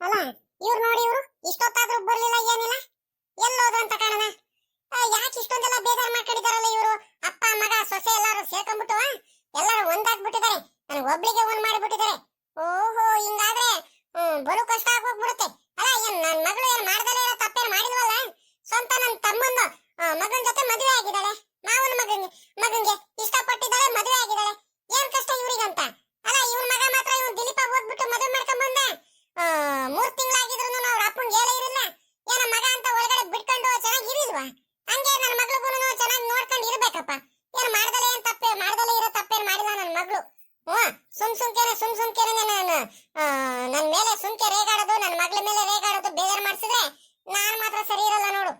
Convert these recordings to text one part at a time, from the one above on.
ಅಲ್ಲ ಇವ್ರು ನೋಡಿ, ಇವ್ರು ಇಷ್ಟೊತ್ತಾದ್ರೂ ಬರ್ಲಿಲ್ಲ, ಏನಿಲ್ಲ, ಎಲ್ಲೋದ್ರು ಅಂತ ಕಾಣನ. ಯಾಕೆ ಇಷ್ಟೊಂದೆಲ್ಲ ಬೇಜಾರು ಮಾಡ್ಕೊಂಡಿದಾರಲ್ಲ ಇವರು? ಅಪ್ಪ ಮಗ ಸೊಸೆ ಎಲ್ಲಾರು ಸೇರ್ಕೊಂಡ್ಬಿಟ್ಟು ಎಲ್ಲಾರು ಒಂದಾಗ್ಬಿಟ್ಟಿದ್ದಾರೆ, ನನಗೆ ಒಬ್ಳಿಗೆ ಒಂದ್ ಮಾಡಿಬಿಟ್ಟಿದ್ದಾರೆ. ಓಹೋ, ಹಿಂಗಾದ್ರೆ ಬಲು ಕಷ್ಟ ಆಗೋಗ್ಬಿಡುತ್ತೆ. ಅಲ್ಲ, ಏನ್ ನನ್ ಮಗಳು ಏನ್ ಮಾಡ್ದಲೇ ಇರೋ ತಪ್ಪೇನು ಮಾಡಿದ್ವಲ್ಲ? ಸ್ವಂತ ನನ್ ತಮ್ಮಂದು ಮಗನ್ ಜೊತೆ ಮದುವೆ ಆಗಿದ್ದಾಳೆ, ಮಾವನ ಮಗನ್ಗೆ ಇಷ್ಟಪಟ್ಟಿದ್ದಾಳೆ, ಮದುವೆ ಆಗಿದ್ದಾಳೆ. ಏನ್ ಕಷ್ಟ ಇವ್ರಿಗಂತ? ಅಲ್ಲ, ಇವ್ರ ಮಗ ಮಾತ್ರ ಇವ್ನು ದಿಲೀಪ ಹೋಗ್ಬಿಟ್ಟು ಮದುವೆ ಮಾಡ್ಕೊಂಡ್ ಬಂದ. 3 ತಿಂಗಳಾಗಿದ್ರು ಅವ್ರ ಅಪ್ಪಂಗೆ ಹೇಳೇ ಇರಲಿಲ್ಲ. ಏನ ಮಗ ಅಂತ ಒಳಗಡೆ ಬಿಟ್ಕೊಂಡು ಚೆನ್ನಾಗಿರಿಲ್ವಾ? ಹಂಗೆ ನನ್ನ ಮಗಳಿಗೂ ಚೆನ್ನಾಗಿ ನೋಡ್ಕೊಂಡು ಇರ್ಬೇಕಪ್ಪ. ಏನ್ ಮಾಡ್ದಲೇ ಇರೋ ತಪ್ಪೇನ್ ಮಾಡಿಲ್ಲ ನನ್ನ ಮಗಳು. ಸುಮ್ ಸುಮ್ಕೆನೆ ನನ್ ಮೇಲೆ ಸುಮ್ಕೆ ರೇಗಾಡೋದು, ನನ್ನ ಮಗಳ ಮೇಲೆ ರೇಗಾಡೋದು, ಬೇಜಾರು ಮಾಡ್ಸಿದ್ರೆ ನಾನ್ ಮಾತ್ರ ಸರಿ ಇರಲ್ಲ ನೋಡು.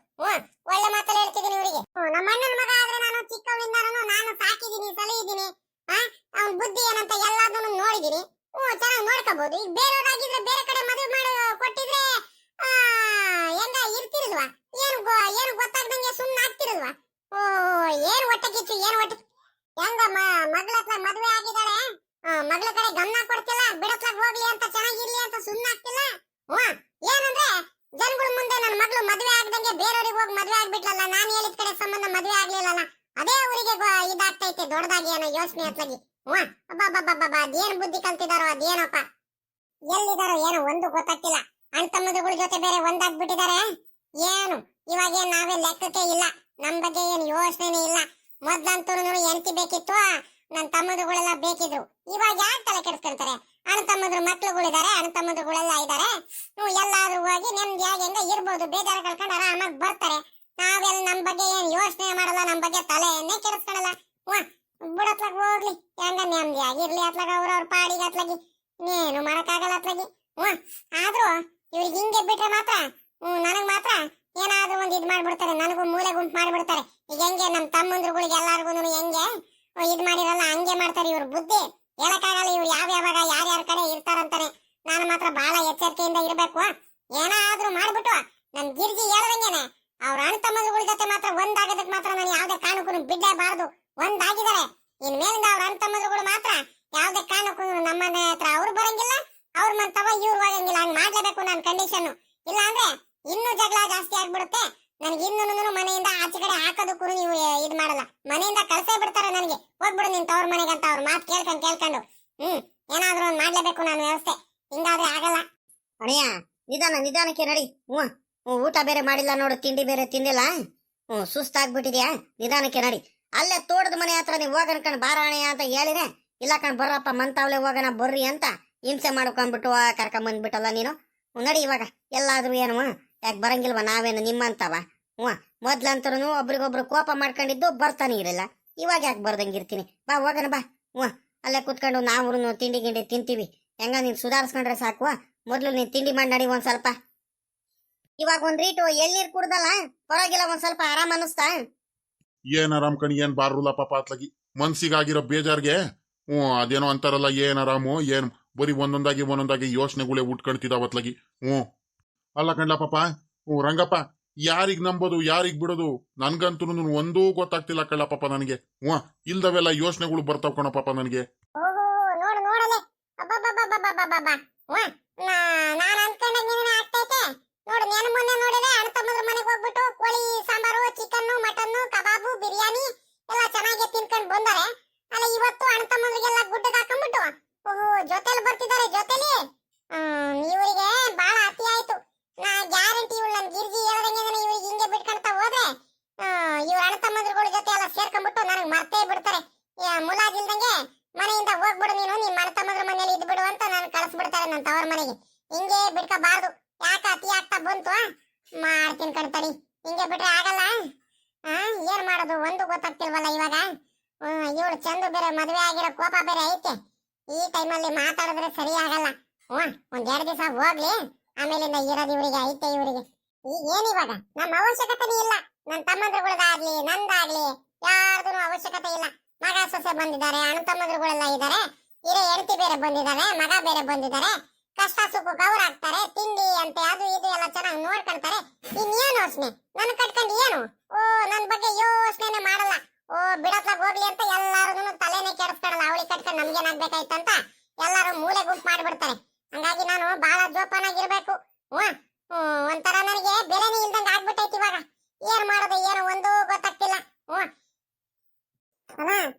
ಒಳ್ಳೆ ಮಾತಲ್ಲಿ ಹೇಳ್ತಿದ್ದೀನಿ ಇವರಿಗೆ. ನಮ್ಮ ಅಣ್ಣನ ಮಗ ಆದ್ರೆ ನಾನು ಚಿಕ್ಕವನಿಂದಾನು ನಾನು ಸಾಕಿದೀನಿ, ಸಲಹಿದೀನಿ. ಅವ್ನ ಬುದ್ಧಿ ಏನಂತ ಎಲ್ಲಾದನ್ನು ನೋಡಿದೀನಿ. ಚೆನ್ನಾಗಿ ನೋಡ್ಕೋಬಹುದು. ಈಗ ಬೇರೆಯವರಾಗಿದ್ರೆ ಬೇರೆ ಕಡೆ ಮದುವೆ ಮಾಡಿ ಕೊಟ್ಟಿದ್ರೆ ಹೆಂಗ ಇರ್ತಿರಲ್ವಾ? ಏನು ಗೊತ್ತಾಗ್ದಂಗೆ ಸುಮ್ಮನೆ ಆಗ್ತಿರಲ್ವಾ? ಏನ್ ಹೊಟ್ಟೆ ಕಿಚ್ಚು, ಹೆಂಗ ಮಗಳ ಹತ್ರ ಮದುವೆ ಆಗಿದ್ದಾಳೆ, ಮಗಳ ಕಡೆ ಗಮನ ಕೊಡ್ತಿಲ್ಲ, ಬಿಡತ್ಲಾಗ ಹೋಗ್ಲಿ ಅಂತ, ಚೆನ್ನಾಗಿರ್ಲಿ ಅಂತ ಸುಮ್ಮನೆ ಆಗ್ತಿಲ್ಲ. ಏನಂದ್ರೆ ಜನಗಳ ಮುಂದೆ ನನ್ನ ಮಗಳು ಮದುವೆ ಆಗ್ದಂಗೆ ಬೇರೆಯವ್ರಿಗೆ ಹೋಗಿ ಮದುವೆ ಆಗ್ಬಿಟ್ಲಲ್ಲ, ನಾನು ಹೇಳಿದ ಕಡೆ ಸಂಬಂಧ ಮದುವೆ ಆಗ್ಲಿಲ್ಲಲ್ಲ, ಅದೇ ಊರಿಗೆ ಇದಾಗ್ತೈತೆ ದೊಡ್ಡದಾಗಿ ಏನೋ ಯೋಚನೆ ಅತ್ಲಾಗಿ. ಅದೇನ್ ಬುದ್ಧಿ ಕಲ್ತಿದಾರೋ ಅದೇನಪ್ಪ, ಎಲ್ಲಿದಾರೋ ಏನೋ ಒಂದು ಗೊತ್ತಾಗ್ತಿಲ್ಲ. ಅಣ್ಣ ತಮ್ಮಗಳ ಜೊತೆ ಬೇರೆ ಒಂದಾಗ್ಬಿಟ್ಟಿದ್ದಾರೆ. ಏನು ಇವಾಗ ನಾವೇ ಲೆಕ್ಕಕ್ಕೆ ಇಲ್ಲ, ನಮ್ ಬಗ್ಗೆ ಏನ್ ಯೋಚನೆ ಇಲ್ಲ. ಮೊದ್ಲಂತೂ ಹೆಂಡತಿ ಬೇಕಿತ್ತು, ನನ್ ತಮ್ಮದುಗಳೆಲ್ಲ ಬೇಕಿದ್ರು. ಇವಾಗ ಯಾಕೆ ತಲೆ ಕೆಡಿಸ್ಕೊಂತಾರೆ? ಅಣ್ಣ ತಮ್ಮದ್ರ ಮಕ್ಳುಗಳಿದ್ದಾರೆ, ಅಣ್ಣ ತಮ್ಮದುಗಳೆಲ್ಲ ಇದ್ದಾರೆ. ಎಲ್ಲಾದ್ರೂ ಹೋಗಿ ನೆಮ್ಮದಿಯಾಗಿ ಹೆಂಗ ಇರ್ಬೋದು, ಬೇಜಾರು ಕಳ್ಕೊಂಡು ಆರಾಮಾಗಿ ಬರ್ತಾರೆ. ನಾವೆಲ್ಲ ನಮ್ ಬಗ್ಗೆ ಏನ್ ಯೋಚನೆ ಮಾಡಲ್ಲ, ನಮ್ ಬಗ್ಗೆ ತಲೆಯನ್ನೇ ಕೆಡಿಸ್ಕೊಳಲ್ಲ. ಬಿಡತ್ಲಾಗ ಹೋಗ್ಲಿ, ಹೆಂಗ ನೆಮ್ಮದಿಯಾಗಿರ್ಲಿ ಅತ್ಲಾಗ, ಅವ್ರವ್ರ ಪಾಡಿಗೆ ಅತ್ಲಾಗಿ ಏನು ಮಾಡಕ್ಕಾಗಲ್ಲ ಅತ್ಲಾಗಿ. ಆದ್ರೂ ಇವ್ರಿಗೆ ಹಿಂಗೆ ಬಿಟ್ರೆ ಮಾತ್ರ ನನಗ್ ಮಾತ್ರ ಏನಾದ್ರೂ ಒಂದ್ ಇದ್ ಮಾಡ್ಬಿಡ್ತಾರೆ, ನನಗೂ ಮೂಲೆ ಗುಂಪು ಮಾಡ್ಬಿಡ್ತಾರೆ. ಈಗ ಹೆಂಗೆ ನಮ್ ತಮ್ಮಂದ್ರುಗಳಿಗೆ ಎಲ್ಲಾರ್ಗು ಹೆಂಗೆ ಇದ್ ಮಾಡಿರಲ್ಲ ಹಂಗೆ ಮಾಡ್ತಾರೆ. ಇವ್ರ ಬುದ್ಧಿ ಹೇಳಕ್ಕಾಗಲ್ಲ. ಇವ್ರು ಯಾವ್ಯಾವಾಗ ಯಾರ್ಯಾರ ಕಡೆ ಇರ್ತಾರಂತಾನೆ. ನಾನು ಮಾತ್ರ ಬಹಳ ಎಚ್ಚರಿಕೆಯಿಂದ ಇರ್ಬೇಕು. ಏನಾದ್ರೂ ಮಾಡ್ಬಿಟ್ಟು ನನ್ ಗಿರ್ಜಿ ಹೇಳ್ದಂಗೆನೆ ಅವ್ರ ಅಣ್ಣ ತಮ್ಮಂದ್ರುಗಳ ಜೊತೆ ಮಾತ್ರ ಒಂದಾಗೋದಕ್ ಮಾತ್ರ ನಾನು ಯಾವ್ದೇ ಕಾರಣಕ್ಕೂ ಬಿಡಬಾರ್ದು. ಒಂದಾಗಿದ್ದಾರೆ, ಇನ್ ಮೇಲಿಂದ ಅವ್ರ ಅಣ್ಣ ತಮ್ಮಂದ್ರುಗಳು ಮಾತ್ರ ಯಾವ್ದೇ ಕಾರಣಕ್ಕೂ ನಮ್ಮನೆ ಹತ್ರ ಅವ್ರು ಬರಂಗಿಲ್ಲ, ಅವ್ರ ಮಂತವ ಇವ್ರು ಹೋಗಂಗಿಲ್ಲ. ಹಂಗ್ ಮಾಡ್ಲೇಬೇಕು ನನ್ನ ಕಂಡೀಷನ್. ಇಲ್ಲ ಅಂದ್ರೆ ಇನ್ನೂ ಜಗಳ ಜಾಸ್ತಿ ಆಗ್ಬಿಡುತ್ತೆ. ನನ್ಗೆ ಇನ್ನೂ ಮನೆಯಿಂದ ಆಚೆ ಕಡೆ ಹಾಕೋದಕ್ಕೂ ನೀವು ಇದ್ ಮಾಡಲ್ಲ, ಮನೆಯಿಂದ ಕಳ್ಸೇ ಬಿಡ್ತಾರೆ. ನನಗೆ ಹೋಗ್ಬಿಡು ನಿನ್ ತವ್ರ ಮನೆಗೆ ಅಂತ ಅವ್ರ ಮಾತು ಕೇಳ್ಕೊಂಡು ಏನಾದ್ರೂ ಒಂದ್ ಮಾಡ್ಲೇಬೇಕು ನಾನು ವ್ಯವಸ್ಥೆ. ಹಿಂಗಾದ್ರೆ ಆಗಲ್ಲ. ಅಣಯ್ಯ, ನಿಧಾನಕ್ಕೆ ನಡಿ. ಊಟ ಬೇರೆ ಮಾಡಿಲ್ಲ ನೋಡು, ತಿಂಡಿ ಬೇರೆ ತಿಂದಿಲ್ಲ. ಸುಸ್ತಾಗ್ಬಿಟ್ಟಿದ್ಯಾ, ನಿಧಾನಕ್ಕೆ ನಡಿ. ಅಲ್ಲೇ ತೋಟದ ಮನೆ ಹತ್ರ ನೀವು ಹೋಗನ್ಕಂಡ್ ಬಾರ ಅಣಯ್ಯ ಅಂತ ಹೇಳಿದ್ರೆ, ಇಲ್ಲ ಕಣ್ ಬರ್ರಪ್ಪ ಮಂತಾವ್ಲೆ ಹೋಗೋಣ ಬರ್ರಿ ಅಂತ ಹಿಂಸೆ ಮಾಡ್ಕೊಂಡ್ಬಿಟ್ಟು ಕರ್ಕೊಂಬಂದ್ಬಿಟ್ಟಲ್ಲ ನೀನು. ನಡಿ ಇವಾಗ. ಎಲ್ಲಾದ್ರೂ ಏನು ಯಾಕೆ ಬರಂಗಿಲ್ವ? ನಾವೇನು ನಿಮ್ಮಂತವ? ಮೊದ್ಲಂತರೂ ಒಬ್ರಿಗೊಬ್ರು ಕೋಪ ಮಾಡ್ಕೊಂಡಿದ್ದು ಬರ್ತಾನೆ ಇರಲಿಲ್ಲ. ಇವಾಗ ಯಾಕೆ ಬರ್ದಂಗಿರ್ತೀನಿ? ಬಾ ಹೋಗೋಣ ಬಾ. ಅಲ್ಲೇ ಕುತ್ಕೊಂಡು ನಾವು ತಿಂಡಿ ಗಿಂಡಿ ತಿಂತೀವಿ. ಹೆಂಗ ನೀನ್ ಸುಧಾರಿಸ್ಕೊಂಡ್ರೆ ಸಾಕು. ಮೊದ್ಲು ನೀನ್ ತಿಂಡಿ ಮಾಡಿ ನಡಿ ಒಂದ್ ಸ್ವಲ್ಪ. ಇವಾಗ ಒಂದ್ ರೀಟು ಎಳ್ನೀರ್ ಕುಡ್ದಲ್ಲ, ಪರವಾಗಿಲ್ಲ, ಒಂದ್ ಸ್ವಲ್ಪ ಆರಾಮ್ ಅನ್ನಿಸ್ತಾ? ಏನ್ ಆರಾಮ್ ಕಣಿ, ಏನ್ ಬಾರುಲ್ಲ ಪಾಪ ಅತ್ಲಾಗಿ ಮನ್ಸಿಗಾಗಿರೋ ಬೇಜಾರ್ಗೆ. ಅದೇನೋ ಅಂತಾರಲ್ಲ, ಏನ್ ಆರಾಮು ಏನ್ ಬರೀ ಒಂದೊಂದಾಗಿ ಯೋಚನೆಗಳೇ ಉಟ್ಕೊಳ್ತಿದಾವ ಅತ್ಲಾಗಿ. ಅಲ್ಲ ಕಣ್ಲ ಪಾಪ. ರಂಗಪ್ಪ, ಯಾರಿಗ್ ನಂಬೋದು ಯಾರಿಗ್ ಬಿಡೋದು ನನ್ಗಂತೂ ಒಂದೂ ಗೊತ್ತಾಗ್ತಿಲ್ಲ ಕಳ್ಳ ಪಾಪ ನನಗೆ. ಇಲ್ದವೆಲ್ಲ ಯೋಚನೆಗಳು ಬರ್ತಾವ್ ಕಣ ಪಾಪ ನನಗೆ. ನೋಡಲೆ ನಾನು ಅನ್ಕೊಂಡಂಗೆ ಆಗ್ತೈತೆ ನೋಡು. ನಾನು ಮೊನ್ನೆ ನೋಡಿದೆ, ಅಣ್ಣ ತಮ್ಮದ್ರ ಮನೆಗೆ ಹೋಗ್ಬಿಟ್ಟು ಕೋಳಿ ಸಾಂಬಾರು, ಚಿಕನ್ನು, ಮಟನ್ನು, ಕಬಾಬು, ಬಿರಿಯಾನಿ ಎಲ್ಲ ಚೆನ್ನಾಗಿ ತಿನ್ಕೊಂಡು ಬಂದಾರೆ. ಅಲ್ಲ, ಇವತ್ತು ಅಣ್ಣ ತಮ್ಮದ್ರಿಗೆಲ್ಲ ಗುಡ್ಡಕ್ಕೆ ಹಾಕೊಂಡ್ಬಿಟ್ಟು ಜೊತೆಲಿ ಬರ್ತಿದ್ದಾರೆ. ಜೊತೆಲಿ ಇವರಿಗೆ ಬಹಳ ಅತಿ ಆಯ್ತು. ನಾ ಗ್ಯಾರಂಟಿ ಇವಳು ನನ್ ಗಿರ್ಜಿ ಹೇಳ್ದಂಗೆ ಇವ್ರಿಗೆ ಹಿಂಗೆ ಬಿಟ್ಕೊಂತ ಹೋದ್ರೆ ಇವ್ರ ಅಣ್ಣ ತಮ್ಮದ್ರಗಳ ಜೊತೆ ಎಲ್ಲ ಸೇರ್ಕೊಂಡ್ಬಿಟ್ಟು ನನಗೆ ಮರ್ತೇ ಬಿಡ್ತಾರೆ. ಮುಲಾಜಿಲ್ದಂಗೆ ಮನೆಯಿಂದ ಹೋಗ್ಬಿಡು ನೀನು, ನಿಮ್ ಅಣ್ಣ ತಮ್ಮದ್ರ ಮನೇಲಿ ಇದ್ಬಿಡು ಅಂತ ನಾನು ಕಳಿಸ್ಬಿಡ್ತಾರೆ ನನ್ನ ತವರ ಮನೆಗೆ. ಹಿಂಗೆ ಬಿಡ್ಕೋಬಾರ್ದು. ಯಾಕೆ ಅತಿ ಆಗ್ತಾ ಬಂತು? ಮಾಡ್ತೀನಿ ಕಣ್ತಡಿ. ಹಿಂಗೆ ಬಿಟ್ರೆ ಆಗಲ್ಲ. ಏನ್ ಮಾಡೋದು ಒಂದು ಗೊತ್ತಾಗ್ತಿಲ್ವಲ್ಲ ಇವಾಗ. ಇವಳು ಚಂದ ಬೇರೆ ಮದುವೆ ಆಗಿರೋ ಕೋಪ ಬೇರೆ ಐತೆ. ಈ ಟೈಮಲ್ಲಿ ಮಾತಾಡಿದ್ರೆ ಸರಿ ಆಗಲ್ಲ. ಒಂದ್ 2 ದಿವಸ ಹೋಗ್ಲಿ, ಆಮೇಲಿಂದ ಇರೋದು ಇವರಿಗೆ ಐತೆ. ಇವರಿಗೆ ಈಗ ಏನಿವಾಗ ನಮ್ಮ ಅವಶ್ಯಕತೆ ಇಲ್ಲ. ನನ್ನ ತಮ್ಮಂದ್ರುಗಳದಾಗ್ಲಿ ನಂದಾಗ್ಲಿ ಯಾರ್ದು ಅವಶ್ಯಕತೆ ಇಲ್ಲ. ಮಗ ಸೊಸೆ ಬಂದಿದ್ದಾರೆ, ಅಣ್ಣ ತಮ್ಮಂದ್ರುಗಳೆಲ್ಲ ಇದ್ದಾರೆ, ಹಿರೇ ಹೆಂಡತಿ ಬೇರೆ ಬಂದಿದ್ದಾರೆ, ಮಗ ಬೇರೆ ಬಂದಿದ್ದಾರೆ. ಕಷ್ಟ ಸುಖಕ್ಕೆ ಅವ್ರು ಆಗ್ತಾರೆ. ತಿಂಡಿ ಅಂತ ಅದು ಇದು ಎಲ್ಲ ಚೆನ್ನಾಗಿ ನೋಡ್ಕೊಂತಾರೆ. ಇನ್ನೇನು ಯೋಚನೆ ನನ್ ಕಟ್ಕೊಂಡು ಏನು? ನನ್ ಬಗ್ಗೆ ಯೋಚನೆ ಮಾಡಲ್ಲ. ಬಿಡತ್ಲಾಗ ಹೋಗ್ಲಿ ಅಂತ ಎಲ್ಲಾರು ತಲೆನೇ ಕೆಡಿಸ್ಕೊಳಲ್ಲ. ಅವಳಿಗೆ ಕಟ್ಕೊಂಡು ನಮ್ಗೇನಾಗ್ಬೇಕಾಯ್ತಂತ ಎಲ್ಲಾರು ಮೂಲೆ ಗುಂಪು ಮಾಡ್ಬಿಡ್ತಾರೆ. ಹಂಗಾಗಿ ನಾನು ಬಹಳ ಜೋಪಾನಾಗಿರ್ಬೇಕು. ಹ್ಮ್ ಒಂಥರ ನನಗೆ ಬೆಲೆನೇ ಇಲ್ದಂಗ ಆಗ್ಬಿಟ್ಟೈತಿ ಇವಾಗ. ಏನ್ ಮಾಡೋದು ಏನೋ ಒಂದು ಗೊತ್ತಾಗ್ತಿಲ್ಲ. ಹ್ಮ್ ಅಣ್ಣ,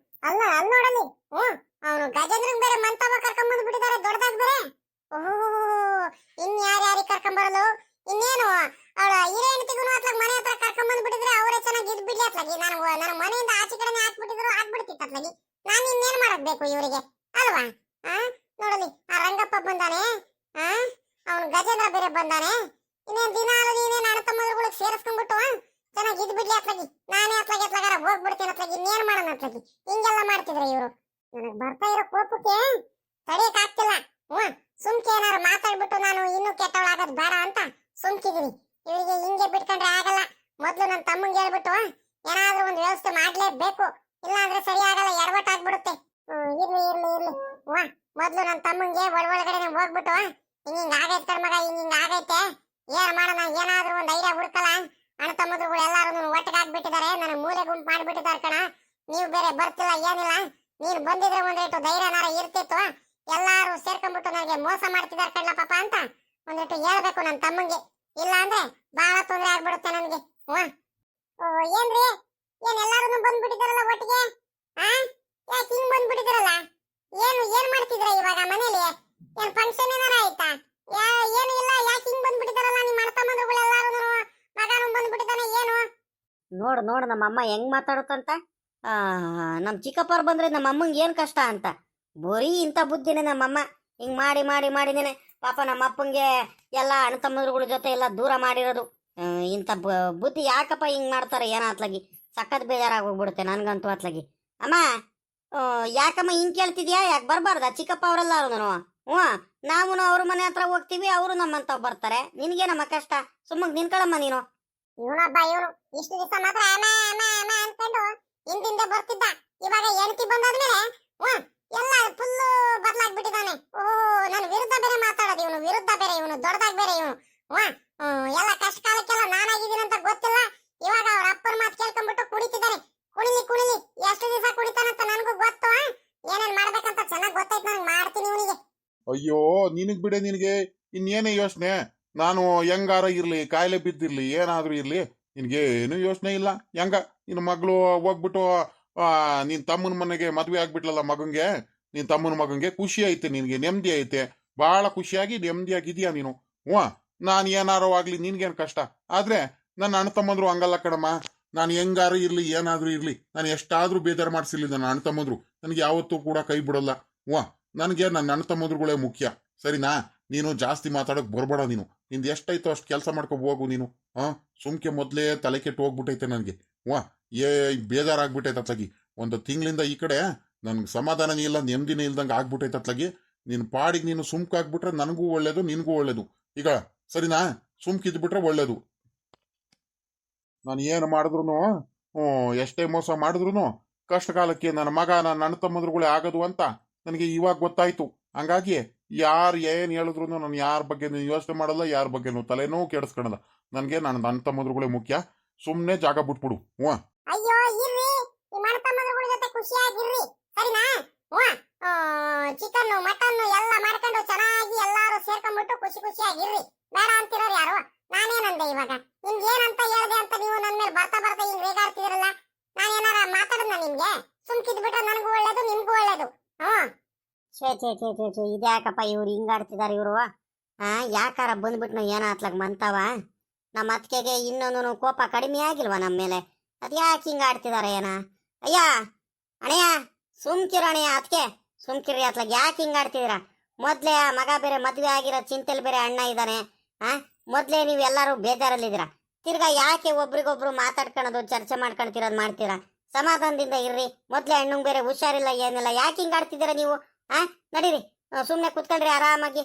ಅಲ್ಲ ಅಲ್ಲಿ ನೋಡಲಿ. ಅವನು ಗಜೇಂದ್ರನ್ ಬೇರೆ ಮಂತವ ಕರ್ಕೊಂಡ್ ಬಂದ್ಬಿಟ್ಟಿದ್ದಾರೆ ದೊಡ್ಡದಾಗ ಬೇರೆ. ಓಹೋ, ಇನ್ಯಾರ್ಯಾರಿಗೆ ಕರ್ಕೊಂಡ್ ಬರಲು? ಇನ್ನೇನು ಅವಳ ಹಿರಿಯ ಹೆಂಡತಿಗೂ ಅತ್ಲಾಗ ಮನೆ ಹತ್ರ ಕರ್ಕೊಂಡ್ ಬಂದ್ಬಿಟ್ಟಿದ್ರೆ ಅವರೇ ಚೆನ್ನಾಗಿ ಇದ್ ಬಿಡ್ಲಿ ಅತ್ಲಾಗಿ. ನನ್ನ ಮನೆಯಿಂದ ಆಚೆ ಕಡೆನೆ ಹಾಕ್ಬಿಟ್ಟಿದ್ರು ಆಗ್ಬಿಡ್ತಿತ್ತು ಅತ್ಲಾಗಿ. ನಾನು ಇನ್ನೇನ್ ಮಾಡಕ್ ಬೇಕು ಇವರಿಗೆ ಅಲ್ವಾ? ನೋಡಲಿ, ಆ ರಂಗಪ್ಪ ಬಂದಾನೆ, ಅವನು ಗಜೇಂದ್ರ ಬೇರೆ ಬಂದಾನೆ. ಇನ್ನೇನ್ ದಿನ ಇನ್ನೇನ್ ಅಣ್ಣ ತಮ್ಮದ್ರುಗಳಿಗೆ ಸೇರಿಸ್ಕೊಂಡ್ಬಿಟ್ಟು ಚೆನ್ನಾಗಿ ಇದ್ ಬಿಡ್ಲಿ ಅತ್ಲಾಗಿ. ನಾನೇ ಅತ್ಲಾಗಾರ ಹೋಗ್ಬಿಡ್ತೀನಿ ಅತ್ಲಾಗಿ. ಇನ್ನೇನ್ ಮಾಡೋಣ ಅತ್ಲಾಗಿ? ಹಿಂಗೆಲ್ಲ ಮಾಡ್ತಿದ್ರೆ ಇವರು. ನನಗ್ ಬರ್ತಾ ಇರೋ ಕೋಪಕ್ಕೆ ತಡೆಯಕ್ ಆಗ್ತಿಲ್ಲ. ಸುಮ್ಕೆ ಏನಾರು ಮಾತಾಡ್ಬಿಟ್ಟು ನಾನು ಇನ್ನೂ ಕೆಟ್ಟವಳಾಗೋದ್ ಬೇಡ ಅಂತ ಸುಮ್ಕಿದೀನಿ. ಇವರಿಗೆ ಹಿಂಗೆ ಬಿಟ್ಕೊಂಡ್ರೆ ಆಗಲ್ಲ. ಮೊದ್ಲು ನನ್ನ ತಮ್ಮಂಗೆ ಹೇಳ್ಬಿಟ್ಟು ಏನಾದ್ರೂ ಒಂದು ವ್ಯವಸ್ಥೆ ಮಾಡ್ಲೇಬೇಕು. ಇಲ್ಲ ಅಂದ್ರೆ ಸರಿ ಆಗಲ್ಲ, ಎಡವಟ್ಟಾಗ್ಬಿಡುತ್ತೆ. ಇರ್ಲಿ ಇರ್ಲಿ ಇರ್ಲಿ. ಮೊದ್ಲು ನನ್ನ ತಮ್ಮಂಗೆ ಒಳಗಡೆ ಹೋಗ್ಬಿಟ್ಟು ಹಿಂಗ ಆಗೈತೆ ಕಣ್ಮಗ, ಹಿಂಗ ಆಗೈತೆ, ಏನ್ ಮಾಡೋಣ, ಏನಾದ್ರೂ ಒಂದ್ ಐಡಿಯಾ ಹುಡ್ಕಲ್ಲ. ಅಣ್ಣ ತಮ್ಮದ್ರುಗಳು ಎಲ್ಲಾರು ಒಟ್ಟಿಗಾಗ್ಬಿಟ್ಟಿದ್ದಾರೆ, ನನ್ನ ಮೂಲೆ ಗುಂಪು ಮಾಡ್ಬಿಟ್ಟಿದ್ದಾರೆ ಕಣ. ನೀವು ಬೇರೆ ಬರ್ತಿಲ್ಲ ಏನಿಲ್ಲ. ನೀನ್ ಬಂದಿದ್ರೆ ಒಂದ್ ರೇಟು ಧೈರ್ಯನಾರ ಇರ್ತಿತ್ತು. ಎಲ್ಲಾರು ಸೇರ್ಕೊಂಡ್ಬಿಟ್ಟು ನನಗೆ ಮೋಸ ಮಾಡ್ತಿದಾರೆ ಕಣ್ಣ ಪಾಪ ಅಂತ ಒಂದಿಟ್ಟು ಹೇಳ್ಬೇಕು ನನ್ನ ತಮ್ಮಂಗೆ. ಇಲ್ಲ ಅಂದ್ರೆ ಬಹಳ ತೊಂದರೆ ಆಗ್ಬಿಡುತ್ತೆ ನನಗೆ. ಏನ್ರಿ, ಏನ್ ಎಲ್ಲಾರು ಬಂದ್ಬಿಟ್ಟಿದಾರಲ್ಲ ಒಟ್ಟಿಗೆ? ಯಾಕೆ ಹಿಂಗ್ ಬಂದ್ಬಿಟ್ಟಿದಾರಲ್ಲ? ಏನ್ ಮಾಡ್ತಿದ್ರ ಇವಾಗ ಮನೇಲಿ? ಏನ್ ಫಂಕ್ಷನ್ ಏನಾರ ಆಯ್ತಾ? ಏನು ಇಲ್ಲ, ಯಾಕೆ ಹಿಂಗ್ ಬಂದ್ಬಿಟ್ಟಿದಾರಲ್ಲ ನಿಮ್ಮ ಅಣ್ಣ ತಮ್ಮಂದ್ರುಗಳು ಎಲ್ಲಾರು? ಮಗನು ಬಂದ್ಬಿಟ್ಟಿದ್ದಾನೆ ಏನು? ನೋಡು ನಮ್ಮಮ್ಮ ಹೆಂಗ್ ಮಾತಾಡುತ್ತಂತ. ನಮ್ಮ ಚಿಕ್ಕಪ್ಪವ್ರು ಬಂದ್ರೆ ನಮ್ಮ ಅಮ್ಮಂಗೆ ಏನು ಕಷ್ಟ ಅಂತ. ಬರೀ ಇಂಥ ಬುದ್ಧಿನೇ ನಮ್ಮಮ್ಮ. ಹಿಂಗೆ ಮಾಡಿನೇನೆ ಪಾಪ ನಮ್ಮ ಅಪ್ಪಂಗೆ ಎಲ್ಲ ಅಣ್ಣ ತಮ್ಮದ್ರ ಜೊತೆ ಎಲ್ಲ ದೂರ ಮಾಡಿರೋದು. ಇಂಥ ಬುದ್ಧಿ ಯಾಕಪ್ಪ ಹಿಂಗೆ ಮಾಡ್ತಾರೆ ಏನೋ ಅತ್ಲಾಗಿ. ಸಖತ್ ಬೇಜಾರಾಗೋಗ್ಬಿಡುತ್ತೆ ನನಗಂತೂ ಅತ್ಲಾಗಿ. ಅಮ್ಮ, ಯಾಕಮ್ಮ ಹಿಂಗೆ ಕೇಳ್ತಿದ್ಯಾ? ಯಾಕೆ ಬರಬಾರ್ದ ಚಿಕ್ಕಪ್ಪ ಅವರೆಲ್ಲರೂ? ನಾವು ಅವ್ರ ಮನೆ ಹತ್ರ ಹೋಗ್ತೀವಿ, ಅವರು ನಮ್ಮಂತವ್ ಬರ್ತಾರೆ. ನಿನಗೇನಮ್ಮ ಕಷ್ಟ? ಸುಮ್ಮನೆ ನಿನ್ಕಳಮ್ಮ ನೀನು. ಇವನೊಬ್ಬ ಇವನು ಇಷ್ಟು ದಿವಸ ಮಾತ್ರ ಅಮ್ಮ ಅಮ್ಮ ಅಮ್ಮ ಅನ್ಕೊಂಡು ಹಿಂದಿಂದ ಬರ್ತಿದ್ದ. ಇವಾಗ ಹೆಂಡತಿ ಬಂದಾದ್ಮೇಲೆ ಎಲ್ಲ ಫುಲ್ ಬದಲಾಗ್ಬಿಟ್ಟಿದ್ದಾನೆ. ನನ್ನ ವಿರುದ್ಧ ಬೇರೆ ಮಾತಾಡೋದು ಇವನು, ವಿರುದ್ಧ ಬೇರೆ ಇವನು, ದೊಡ್ಡದಾಗ ಬೇರೆ ಇವನು. ಎಲ್ಲ ಕಷ್ಟ ಕಾಲಕ್ಕೆಲ್ಲ ನಾನಾಗಿದ್ದೀನಿ ಅಂತ ಗೊತ್ತಿಲ್ಲ. ಇವಾಗ ಅವ್ರ ಅಪ್ಪನ ಮಾತು ಕೇಳ್ಕೊಂಡ್ಬಿಟ್ಟು ಕುಡಿತಿದ್ದಾನೆ. ಕುಣಿಲಿ ಎಷ್ಟು ದಿವಸ ಕುಡಿತಾನಂತ ನನಗೂ ಗೊತ್ತು. ಏನೇನ್ ಮಾಡ್ಬೇಕಂತ ಚೆನ್ನಾಗಿ ಗೊತ್ತೈತೆ, ನನಗೆ ಮಾಡ್ತೀನಿ ಇವನಿಗೆ. ಅಯ್ಯೋ, ನಿನಗ್ ಬಿಡೆ, ನಿನಗೆ ಇನ್ನೇನೇ ಯೋಚನೆ? ನಾನು ಹೆಂಗಾರ ಇರ್ಲಿ, ಕಾಯಿಲೆ ಬಿದ್ದಿರ್ಲಿ, ಏನಾದ್ರೂ ಇರ್ಲಿ, ನಿನ್ಗೇನು ಯೋಚನೆ ಇಲ್ಲ. ಹೆಂಗ ನಿನ್ನ ಮಗಳು ಹೋಗ್ಬಿಟ್ಟು ನಿನ್ ತಮ್ಮನ ಮನೆಗೆ ಮದ್ವೆ ಆಗ್ಬಿಟ್ಲಲ್ಲ ಮಗಂಗೆ, ನಿನ್ ತಮ್ಮನ ಮಗಂಗೆ ಖುಷಿ ಐತೆ, ನಿನ್ಗೆ ನೆಮ್ಮದಿ ಐತೆ, ಬಹಳ ಖುಷಿಯಾಗಿ ನೆಮ್ಮದಿಯಾಗಿದೀಯ ನೀನು. ನಾನು ಏನಾರೋ ಆಗ್ಲಿ ನಿನ್ಗೇನು ಕಷ್ಟ? ಆದ್ರೆ ನನ್ನ ಅಣ್ಣ ತಮ್ಮಂದ್ರು ಹಂಗಲ್ಲ ಕಣಮ್ಮ. ನಾನು ಹೆಂಗಾರು ಇರ್ಲಿ, ಏನಾದ್ರೂ ಇರ್ಲಿ, ನಾನು ಎಷ್ಟಾದ್ರೂ ಬೇಜಾರು ಮಾಡಿಸಿರ್ಲಿ ನನ್ನ ಅಣ್ಣ ತಮ್ಮಂದ್ರು ನನಗೆ ಯಾವತ್ತೂ ಕೂಡ ಕೈ ಬಿಡಲ್ಲ. ನನಗೆ ನನ್ನ ಅಣ್ಣ ತಮ್ಮಂದ್ರುಗಳೇ ಮುಖ್ಯ, ಸರಿನಾ? ನೀನು ಜಾಸ್ತಿ ಮಾತಾಡಕ್ ಬರ್ಬೇಡ. ನೀನು ನಿಂದು ಎಷ್ಟೈತೋ ಅಷ್ಟು ಕೆಲಸ ಮಾಡ್ಕೊ ಹೋಗು ನೀನು. ಸುಮ್ಕೆ ಮೊದ್ಲೇ ತಲೆ ಕೆಟ್ಟು ಹೋಗ್ಬಿಟ್ಟೈತೆ ನನಗೆ. ಬೇಜಾರಾಗ್ಬಿಟ್ಟೈತೆ ಅತ್ಲಾಗಿ. ಒಂದು ತಿಂಗಳಿಂದ ಈ ಕಡೆ ನನ್ಗೆ ಸಮಾಧಾನನೇ ಇಲ್ಲ, ನೆಮ್ಮದಿನೇ ಇಲ್ದಂಗೆ ಆಗ್ಬಿಟ್ಟೈತೆ ಅತ್ಲಾಗಿ. ನಿನ್ನ ಪಾಡಿಗೆ ನೀನು ಸುಮ್ಕಾಗ್ಬಿಟ್ರೆ ನನಗೂ ಒಳ್ಳೇದು, ನಿನಗೂ ಒಳ್ಳೇದು. ಈಗ ಸರಿನಾ? ಸುಮ್ಕಿದ್ಬಿಟ್ರೆ ಒಳ್ಳೇದು. ನಾನು ಏನು ಮಾಡಿದ್ರು, ಎಷ್ಟೇ ಮೋಸ ಮಾಡಿದ್ರು ಕಷ್ಟ ಕಾಲಕ್ಕೆ ನನ್ನ ಮಗ, ನನ್ನ ಅಣ್ಣ ತಮ್ಮಂದ್ರುಗಳೇ ಆಗೋದು ಅಂತ ನನಗೆ ಇವಾಗ ಗೊತ್ತಾಯ್ತು. ಹಂಗಾಗಿ ಯಾರು ಏನ್ ಹೇಳಿದ್ರು ನಾನು ಯಾರ ಬಗ್ಗೆ ಯೋಚನೆ ಮಾಡಲ್ಲ, ಯಾರ ಬಗ್ಗೆನೂ ತಲೆನೂ ಕೆಡಿಸ್ಕೊಳಲ್ಲ. ನನಗೆ ನನ್ನ ಅಣ್ಣ ತಮ್ಮಂದ್ರುಗಳೇ ಮುಖ್ಯ. ಸುಮ್ನೆ ಜಾಗ ಬಿಟ್ಬಿಡು. ಅಯ್ಯೋ ಇರ್ರಿ, ನಿಮ್ಮ ಅಣ್ಣ ತಮ್ಮಂದ್ರುಗಳ ಜೊತೆ ಖುಷಿಯಾಗಿರ್ರಿ, ಸರಿನಾ? ಚಿಕನ್ ಮಟನ್ ಎಲ್ಲ ಮಾಡ್ಕೊಂಡು ಚೆನ್ನಾಗಿ ಎಲ್ಲಾರು ಸೇರ್ಕೊಂಡ್ಬಿಟ್ಟು ಖುಷಿಯಾಗಿರ್ರಿ. ಬೇಡ ಅಂತಿರೋರು ಯಾರು? ನಾನೇನಂದೆ ಇವಾಗ? ನಿಮ್ಗೆ ಏನಂತ ಹೇಳ್ದೆ ಅಂತ ನೀವು ನನ್ನ ಮೇಲೆ ಬರ್ತಾ ಹಿಂಗ್ ರೇಗಾಡ್ತಿದಿರಲ್ಲ. ನಾನೇನಾರ ಮಾತಾಡದ್ನ ನಿಮ್ಗೆ? ಸುಮ್ಕಿದ್ಬಿಟ್ರೆ ನನಗೂ ಒಳ್ಳೇದು, ನಿಮ್ಗೂ ಒಳ್ಳೇದು. ಛೇ ಇದ್ಯಾಕಪ್ಪ ಇವ್ರು ಹಿಂಗಾಡ್ತಿದಾರೆ ಇವರು? ಯಾಕಾರ ಬಂದ್ಬಿಟ್ನು ಏನೋ ಅತ್ಲಾಗ ಮಂತವ. ನಮ್ಮ ಅತ್ತಿಗೆಗೆ ಇನ್ನೊಂದು ಕೋಪ ಕಡಿಮೆ ಆಗಿಲ್ವಾ ನಮ್ಮ ಮೇಲೆ? ಅದ್ಯಾಕೆ ಹಿಂಗಾಡ್ತಿದಾರೆ ಏನ? ಅಯ್ಯ ಅಣಯ್ಯ, ಸುಮ್ಕಿರ ಅಣಯ್ಯ, ಅದಕ್ಕೆ ಸುಮ್ಕಿರಿ ಅತ್ಲಾಗ. ಯಾಕೆ ಹಿಂಗಾಡ್ತಿದ್ದೀರಾ? ಮೊದ್ಲೇ ಮಗ ಬೇರೆ ಮದ್ವೆ ಆಗಿರೋ ಚಿಂತೆಲಿ ಬೇರೆ ಅಣ್ಣ ಇದ್ದಾನೆ. ಮೊದ್ಲೇ ನೀವು ಎಲ್ಲರೂ ಬೇಜಾರಲ್ಲಿದ್ದೀರಾ. ತಿರ್ಗಾ ಯಾಕೆ ಒಬ್ರಿಗೊಬ್ರು ಮಾತಾಡ್ಕೊಳೋದು, ಚರ್ಚೆ ಮಾಡ್ಕೊಳ್ತಿರೋದು ಮಾಡ್ತೀರಾ? ಸಮಾಧಾನದಿಂದ ಇರ್ರಿ. ಮೊದ್ಲೇ ಅಣ್ಣಂಗೆ ಬೇರೆ ಹುಷಾರಿಲ್ಲ, ಏನಿಲ್ಲ. ಯಾಕೆ ಹಿಂಗಾಡ್ತಿದ್ದೀರಾ ನೀವು? ನಡೀರಿ, ಸುಮ್ಮನೆ ಕುತ್ಕೊಂಡ್ರಿ ಆರಾಮಾಗಿ.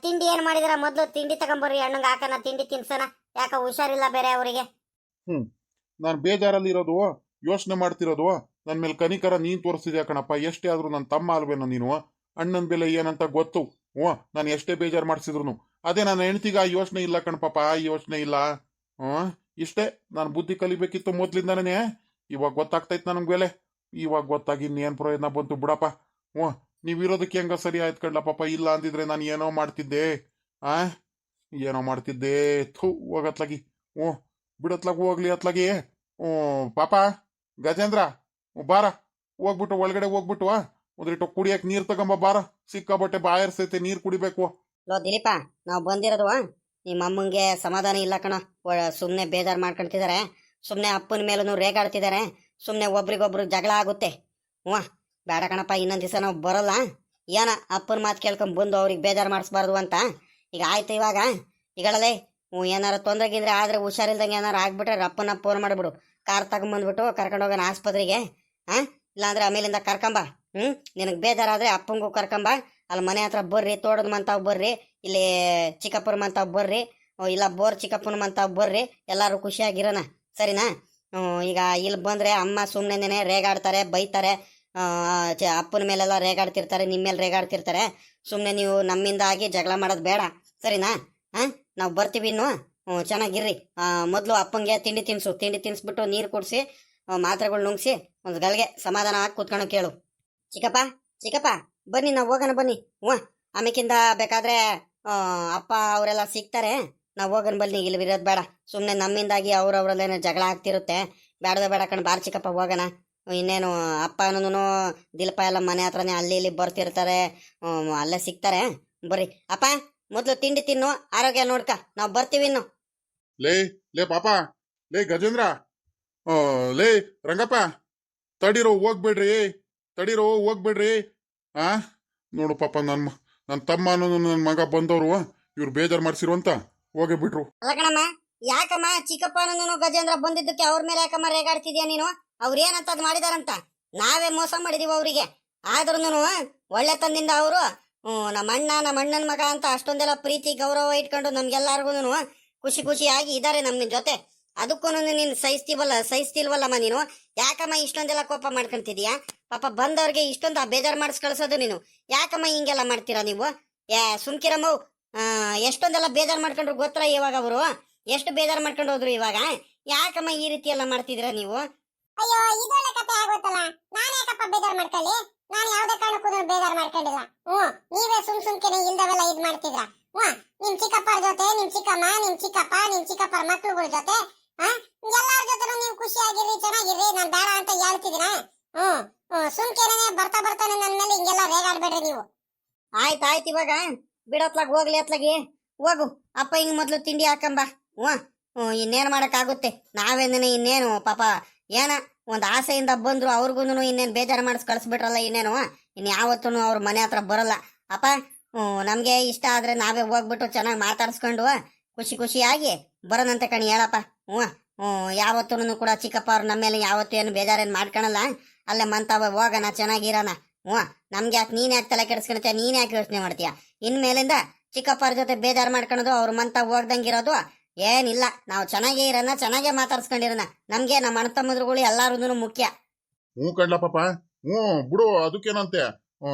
ತಿಂಡಿ ಏನ್ ಮಾಡಿದಿರ? ಮೊದ್ಲು ತಿಂಡಿ ತಗೊಂಬರ್ರಿ, ಅಣ್ಣಂಗೆ ಹಾಕನ ತಿಂಡಿ ತಿನ್ಸನ. ಯಾಕ ಹುಷಾರಿಲ್ಲ ಬೇರೆ ಅವರಿಗೆ. ನಾನು ಬೇಜಾರಲ್ಲಿ ಇರೋದು, ಯೋಚನೆ ಮಾಡ್ತಿರೋದು, ನನ್ನ ಮೇಲೆ ಕನಿಕರ ನೀನ್ ತೋರಿಸ್ತಿದ್ಯಾ ಕಣಪ್ಪ. ಎಷ್ಟೇ ಆದ್ರೂ ನನ್ನ ತಮ್ಮ ಅಲ್ವೇನೋ ನೀನು. ಅಣ್ಣನ ಬೆಲೆ ಏನಂತ ಗೊತ್ತು. ನಾನು ಎಷ್ಟೇ ಬೇಜಾರು ಮಾಡಿಸಿದ್ರು ಅದೇ ನನ್ನ ಹೆಂಡತಿಗ ಆ ಯೋಚನೆ ಇಲ್ಲ ಕಣಪಾಪ, ಆ ಯೋಚನೆ ಇಲ್ಲ. ಇಷ್ಟೇ ನಾನು ಬುದ್ಧಿ ಕಲಿಬೇಕಿತ್ತು ಮೊದ್ಲಿಂದಾನೇ. ಇವಾಗ ಗೊತ್ತಾಗ್ತೈತ್ ನನಗೆ ಬೆಲೆ. ಇವಾಗ ಗೊತ್ತಾಗಿ ಇನ್ನೇನು ಪ್ರಯೋಜನ ಬಂತು ಬಿಡಪ್ಪ. ನೀವಿರೋದಕ್ಕೆ ಹೆಂಗ ಸರಿ ಆಯ್ತು ಕಣ್ಲ ಪಾಪ. ಇಲ್ಲ ಅಂದಿದ್ರೆ ನಾನು ಏನೋ ಮಾಡ್ತಿದ್ದೆ. ಏನೋ ಮಾಡ್ತಿದ್ದೆ. ಥೂ ಹೋಗತ್ಲಾಗಿ. ಹ್ಞೂ ಬಿಡತ್ಲಾಗ ಹೋಗ್ಲಿ ಅತ್ಲಾಗಿ. ಹ್ಞೂ ಪಾಪ ಗಜೇಂದ್ರ, ಬಾರ ಹೋಗ್ಬಿಟ್ಟು ಒಳಗಡೆ ಹೋಗ್ಬಿಟ್ಟು ಒಂದಿಟ್ಟು ಕುಡಿಯಕ್ ನೀರ್ ತಗೊಂಬ ಬಾರ. ಸಿಕ್ಕಾಬಟ್ಟೆ ಬಾಯರ್ಸೈತೆ, ನೀರ್ ಕುಡಿಬೇಕು. ಲೋ ದಿಲೀಪ, ನಾವು ಬಂದಿರೋದು ನಿಮ್ಮ ಅಮ್ಮಂಗೆ ಸಮಾಧಾನ ಇಲ್ಲ ಕಣ. ಸುಮ್ಮನೆ ಬೇಜಾರು ಮಾಡ್ಕೊಂತಿದ್ದಾರೆ, ಸುಮ್ಮನೆ ಅಪ್ಪನ ಮೇಲೂ ರೇಗಾಡ್ತಿದ್ದಾರೆ, ಸುಮ್ಮನೆ ಒಬ್ರಿಗೊಬ್ರು ಜಗಳ ಆಗುತ್ತೆ. ಹ್ಞೂ ಬೇಡ ಕಣಪ್ಪ, ಇನ್ನೊಂದು ದಿವಸ ನಾವು ಬರೋಲ್ಲ. ಏನ ಅಪ್ಪನ ಮಾತು ಕೇಳ್ಕೊಂಡ್ ಬಂದು ಅವ್ರಿಗೆ ಬೇಜಾರು ಮಾಡಿಸ್ಬಾರ್ದು ಅಂತ. ಈಗ ಆಯ್ತು ಇವಾಗ ಈಗಳಲ್ಲೇ ಏನಾರ ತೊಂದರೆ ಗಿಂದ್ರೆ ಆದ್ರೆ ಹುಷಾರಿಲ್ದಂಗೆ ಏನಾರು ಆಗ್ಬಿಟ್ರೆ ಅಪ್ಪನ ಫೋನ್ ಮಾಡಿಬಿಡು. ಕಾರ್ ತಗೊಂಬಂದ್ಬಿಟ್ಟು ಕರ್ಕೊಂಡು ಹೋಗೋಣ ಆಸ್ಪತ್ರೆಗೆ. ಇಲ್ಲಾಂದ್ರೆ ಆಮೇಲಿಂದ ಕರ್ಕೊಂಬ. ನಿನಗೆ ಬೇಜಾರಾದ್ರೆ ಅಪ್ಪಂಗೂ ಕರ್ಕೊಂಬ. ಅಲ್ಲಿ ಮನೆ ಹತ್ರ ಬರ್ರಿ, ತೋಟದ ಮಂತಾವ್ ಬರ್ರಿ, ಇಲ್ಲಿ ಚಿಕ್ಕಪ್ಪನ ಮಂತಾವ್ ಬರ್ರಿ, ಇಲ್ಲ ಬೋರ್ ಚಿಕ್ಕಪ್ಪನ ಮಂತಾವ್ ಬರ್ರಿ, ಎಲ್ಲರೂ ಖುಷಿಯಾಗಿರೋಣ, ಸರಿನಾ? ಈಗ ಇಲ್ಲಿ ಬಂದ್ರೆ ಅಮ್ಮ ಸುಮ್ಮನೆ ರೇಗಾಡ್ತಾರೆ, ಬೈತಾರೆ, ಅಪ್ಪನ ಮೇಲೆಲ್ಲ ರೇಗಾಡ್ತಿರ್ತಾರೆ, ನಿಮ್ಮ ಮೇಲೆ ರೇಗಾಡ್ತಿರ್ತಾರೆ. ಸುಮ್ಮನೆ ನೀವು ನಮ್ಮಿಂದ ಆಗಿ ಜಗಳ ಮಾಡೋದು ಬೇಡ, ಸರಿನಾ? ನಾವು ಬರ್ತೀವಿ ಇನ್ನು. ಚೆನ್ನಾಗಿರ್ರಿ. ಮೊದಲು ಅಪ್ಪಂಗೆ ತಿಂಡಿ ತಿನ್ನಿಸ್ಬಿಟ್ಟು ನೀರು ಕುಡಿಸಿ ಮಾತ್ರೆಗಳು ನುಂಗ್ಸಿ ಒಂದು ಗಳಿಗೆ ಸಮಾಧಾನ ಆಗಿ ಕೂತ್ಕೊಂಡು ಕೇಳು. ಚಿಕ್ಕಪ್ಪ ಬನ್ನಿ, ನಾವು ಹೋಗೋಣ ಬನ್ನಿ. ಆಮೇಕಿಂದ ಬೇಕಾದ್ರೆ ಅಪ್ಪ ಅವರೆಲ್ಲ ಸಿಗ್ತಾರೆ, ನಾವು ಹೋಗೋಣ ಬನ್ನಿ. ಇಲ್ಲಿ ಇರೋದು ಬೇಡ, ಸುಮ್ಮನೆ ನಮ್ಮಿಂದಾಗಿ ಅವ್ರವ್ರಲ್ಲೇನೋ ಜಗಳ ಆಗ್ತಿರುತ್ತೆ. ಬೇಡ ಕಣ್, ಬಾರ್ ಚಿಕ್ಕಪ್ಪ ಹೋಗೋಣ. ಇನ್ನೇನು ಅಪ್ಪ ಅನ್ನೋನು ದಿಲಪ ಎಲ್ಲ ಮನೆ ಹತ್ರನೇ ಅಲ್ಲಿ ಇಲ್ಲಿ ಬರ್ತಿರ್ತಾರೆ, ಅಲ್ಲೇ ಸಿಗ್ತಾರೆ. ಬರ್ರಿ ಅಪ್ಪ, ಮೊದಲು ತಿಂಡಿ ತಿನ್ನು, ಆರೋಗ್ಯ ನೋಡ್ಕ, ನಾವು ಬರ್ತೀವಿ ಇನ್ನು. ಲೇ ಪಾಪ, ಲೇ ಗಜೇಂದ್ರ, ಲೇ ರಂಗಪ್ಪ, ತಡೀರೋ ಹೋಗ್ಬೇಡ್ರಿ. ನೋಡು ಪಾಪ, ನನ್ನ ತಮ್ಮ ಅನ್ನೋನು ನನ್ನ ಮಗ ಬಂದವರು ಇವ್ರು ಬೇಜಾರು ಮಾಡ್ಸಿರುವಂತ ಹೋಗೇ ಬಿಟ್ರು. ಅಲ್ಲ ಕಣಮ್ಮ, ಯಾಕಮ್ಮ ಚಿಕ್ಕಪ್ಪ ಅನ್ನೋನು ಗಜೇಂದ್ರ ಬಂದಿದ್ದಕ್ಕೆ ಅವ್ರ ಮೇಲೆ ಯಾಕಮ್ಮ ರೇಗಾಡ್ತಿದ್ಯಾ ನೀನು? ಅವ್ರೇನಂತದ್ ಮಾಡಿದಾರಂತ? ನಾವೇ ಮೋಸ ಮಾಡಿದೀವಿ ಅವರಿಗೆ. ಆದ್ರೂ ಒಳ್ಳೆ ತಂದಿಂದ ಅವರು ನಮ್ಮ ಅಣ್ಣನ ಮಗ ಅಂತ ಅಷ್ಟೊಂದೆಲ್ಲ ಪ್ರೀತಿ ಗೌರವ ಇಟ್ಕೊಂಡು ನಮ್ಗೆಲ್ಲಾರ್ಗು ಖುಷಿಯಾಗಿ ಇದಾರೆ ನಮ್ಮ ಜೊತೆ. ಅದಕ್ಕೂ ನೀನು ಸಹಿಸ್ತಿಲ್ವಲ್ಲಮ್ಮ ನೀನು? ಯಾಕಮ್ಮ ಇಷ್ಟೊಂದೆಲ್ಲ ಕೋಪ ಮಾಡ್ಕೊಂತಿದೀಯಾ? ಪಾಪ ಬಂದವ್ರಿಗೆ ಇಷ್ಟೊಂದು ಬೇಜಾರು ಮಾಡಿಸ್ ಕಳ್ಸೋದು ನೀನು. ಯಾಕಮ್ಮ ಹಿಂಗೆಲ್ಲ ಮಾಡ್ತೀರಾ ನೀವು? ಸುಮ್ಕಿರಮ್ಮ, ಎಷ್ಟೊಂದೆಲ್ಲ ಬೇಜಾರು ಮಾಡ್ಕೊಂಡ್ರು ಗೊತ್ತಾ ಇವಾಗ ಅವರು? ಎಷ್ಟು ಬೇಜಾರು ಮಾಡ್ಕೊಂಡು ಹೋದ್ರು ಇವಾಗ? ಯಾಕಮ್ಮ ಈ ರೀತಿ ಎಲ್ಲ ಮಾಡ್ತಿದ್ದೀರಾ ನೀವು? ಅಯ್ಯೋ, ಇದೊಳ್ಳೆ ಕತೆ ಆಗೋಯ್ತಲ್ಲ. ನಾನು ಯಾಕಪ್ಪ ಬೇಜಾರ್ ಮಾಡ್ಕೊಳ್ಳಿ? ನಾನು ಯಾವ್ದೇ ಕಾರಣಕ್ಕೂ ಬೇಜಾರ್ ಮಾಡ್ಕೊಂಡಿಲ್ಲ. ನೀವೇ ಸುಮ್ಕೆನೆ ಇಲ್ದವೆಲ್ಲ ಇದ್ ಮಾಡ್ತಿದ್ರ. ನಿಮ್ ಚಿಕ್ಕಪ್ಪರ ಜೊತೆ, ನಿಮ್ ಚಿಕ್ಕಮ್ಮ, ನಿಮ್ ಚಿಕ್ಕಪ್ಪರ ಮಕ್ಳುಗಳ ಜೊತೆ, ಎಲ್ಲಾರ ಜೊತೆ ನೀವು ಖುಷಿಯಾಗಿರ್ರಿ, ಚೆನ್ನಾಗಿರ್ರಿ. ನಾನ್ ಬೇಡ ಅಂತ ಹೇಳ್ತಿದ್ದೀನ. ಸುಮ್ಕೆನೆ ಬರ್ತಾನೆ ನನ್ನ ಮೇಲೆ ಹಿಂಗೆಲ್ಲ ರೇಗಾಡ್ಬೇಡ್ರಿ ನೀವು. ಆಯ್ತು ಇವಾಗ ಬಿಡತ್ಲಾಗ ಹೋಗ್ಲಿ, ಅತ್ಲಾಗಿ ಹೋಗು. ಅಪ್ಪ ಹಿಂಗ್ ಮೊದ್ಲು ತಿಂಡಿ ಹಾಕಂಬ. ಇನ್ನೇನ್ ಮಾಡಕ್ ಆಗುತ್ತೆ? ಇನ್ನೇನು ಪಾಪ ಏನ ಒಂದ್ ಆಸೆಯಿಂದ ಬಂದ್ರು, ಅವ್ರಿಗೂ ಇನ್ನೇನು ಬೇಜಾರು ಮಾಡಿಸ್ ಕಳ್ಸ್ಬಿಟ್ರಲ್ಲ. ಇನ್ನೇನು ಯಾವತ್ತೂ ಅವ್ರ ಮನೆ ಹತ್ರ ಬರಲ್ಲ. ಅಪ್ಪ ನಮ್ಗೆ ಇಷ್ಟ ಆದ್ರೆ ನಾವೇ ಹೋಗ್ಬಿಟ್ಟು ಚೆನ್ನಾಗಿ ಮಾತಾಡ್ಸ್ಕೊಂಡು ಖುಷಿಯಾಗಿ ಬರೋಣಂತೆ ಕಣಿ, ಹೇಳಪ್ಪ. ಯಾವತ್ತೂ ಕೂಡ ಚಿಕ್ಕಪ್ಪ ಅವ್ರು ನಮ್ಮ ಮೇಲೆ ಯಾವತ್ತೂ ಏನು ಬೇಜಾರೇನು ಮಾಡ್ಕೊಳಲ್ಲ. ಅಲ್ಲೇ ಮಂತಾವ ಹೋಗೋಣ, ಚೆನ್ನಾಗಿರೋಣ. ನಮ್ಗೆ ಯಾಕೆ ನೀನ್ ಯಾಕೆ ತಲೆ ಕೆಡಿಸ್ಕೊಳತ್ತೀಯ? ನೀನ್ ಯಾಕೆ ಯೋಚನೆ ಮಾಡ್ತೀಯ? ಇನ್ಮೇಲಿಂದ ಚಿಕ್ಕಪ್ಪರ ಜೊತೆ ಬೇಜಾರು ಮಾಡ್ಕೊಳೋದು, ಅವ್ರ ಮಂತ ಹೋಗ್ದಂಗಿರೋದು ಏನಿಲ್ಲ. ನಾವು ಚೆನ್ನಾಗೇ ಇರೋಣ, ಚೆನ್ನಾಗೇ ಮಾತಾಡ್ಸ್ಕೊಂಡಿರೋಣ. ನಮ್ಗೆ ನಮ್ಮ ಅಣ್ಣ ತಮ್ಮದ್ರುಗಳು ಎಲ್ಲಾರು ಮುಖ್ಯ. ಕಡ್ಲ ಪಾಪ. ಬಿಡು, ಅದಕ್ಕೇನಂತೆ.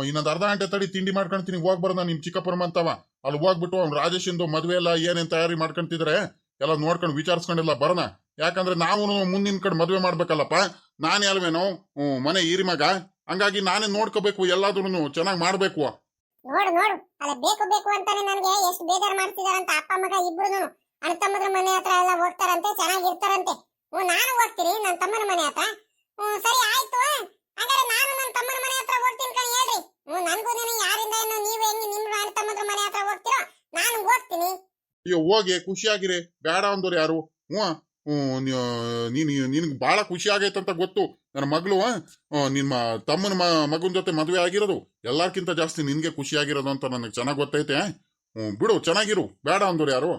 ಇನ್ನೊಂದು ಅರ್ಧ ಗಂಟೆ ತಡಿ, ತಿಂಡಿ ಮಾಡ್ಕೊಂತೀನಿ, ಹೋಗ್ ಬರೋಣ. ನಿಮ್ ಚಿಕ್ಕಪ್ಪರ ಮಂತವ ಅಲ್ಲಿ ಹೋಗ್ಬಿಟ್ಟು ಅವ್ನು ರಾಜೇಶಿಂದು ಮದ್ವೆ ಎಲ್ಲ ಏನೇನ್ ತಯಾರಿ ಮಾಡ್ಕೊಂತಿದ್ರೆ ಎಲ್ಲ ನೋಡ್ಕೊಂಡು ವಿಚಾರಿಸ್ಕೊಂಡಿಲ್ಲ ಬರೋಣ. ಯಾಕಂದ್ರೆ ನಾವು ಮುಂದಿನ ಕಡೆ ಮದ್ವೆ ಮಾಡ್ಬೇಕಲ್ಲಪ್ಪ. ನಾನೇ ಅಲ್ವೇನೋ ಮನೆ ಈರಿ ಮಗ, ಹಂಗಾಗಿ ನಾನೇ ನೋಡ್ಕೋಬೇಕು, ಎಲ್ಲಾದ್ರೂ ಚೆನ್ನಾಗಿ ಮಾಡ್ಬೇಕು. ನೋಡು ಅಲ್ಲ, ಬೇಕು ಅಂತಾನೆ ನನ್ಗೆ ಎಷ್ಟು ಬೇಜಾರು ಮಾಡ್ತಿದಾರಂತ. ಅಪ್ಪ ಮಗ ಇಬ್ರು ಅಣ್ಣ ತಮ್ಮದ್ರ ಮನೆ ಹತ್ರ ಎಲ್ಲ ಹೋಗ್ತಾರಂತೆ, ಚೆನ್ನಾಗಿರ್ತಾರಂತೆ. ನಾನು ಹೋಗ್ತೀನಿ ನನ್ನ ತಮ್ಮನ ಮನೆ ಹತ್ರ. ಸರಿ ಆಯ್ತು, ಹಾಗಾದ್ರೆ ನಾನು ನನ್ನ ತಮ್ಮನ ಮನೆ ಹತ್ರ ಹೋಗ್ತೀನಿ ಕಣ್, ಹೇಳ್ರಿ. ನನ್ಗೂ ಯಾರಿಂದ ಏನು ನೀವ್ ಹೆಂಗ್ ನಿಮ್ ಅಣ್ಣ ತಮ್ಮದ್ರ ಮನೆ ಹತ್ರ ಹೋಗ್ತೀರೋ ನಾನು ಹೋಗ್ತೀನಿ. ಅಯ್ಯೋ ಹೋಗಿ ಖುಷಿಯಾಗಿರಿ, ಬೇಡ ಅಂದವ್ರು ಯಾರು? ನಿನ್ಗೆ ಬಹಳ ಖುಷಿ ಆಗೈತಂತ ಗೊತ್ತು. ನನ್ನ ಮಗಳು ನಿಮ್ಮ ತಮ್ಮನ ಮಗನ ಜೊತೆ ಮದುವೆ ಆಗಿರೋದು ಎಲ್ಲಾರ್ಕಿಂತ ಜಾಸ್ತಿ ನಿನ್ಗೆ ಖುಷಿ ಆಗಿರೋದು ಅಂತ ನನಗೆ ಚೆನ್ನಾಗಿ ಗೊತ್ತೈತೆ. ಬಿಡು, ಚೆನ್ನಾಗಿರು, ಬೇಡ ಅಂದವ್ರು ಯಾರು?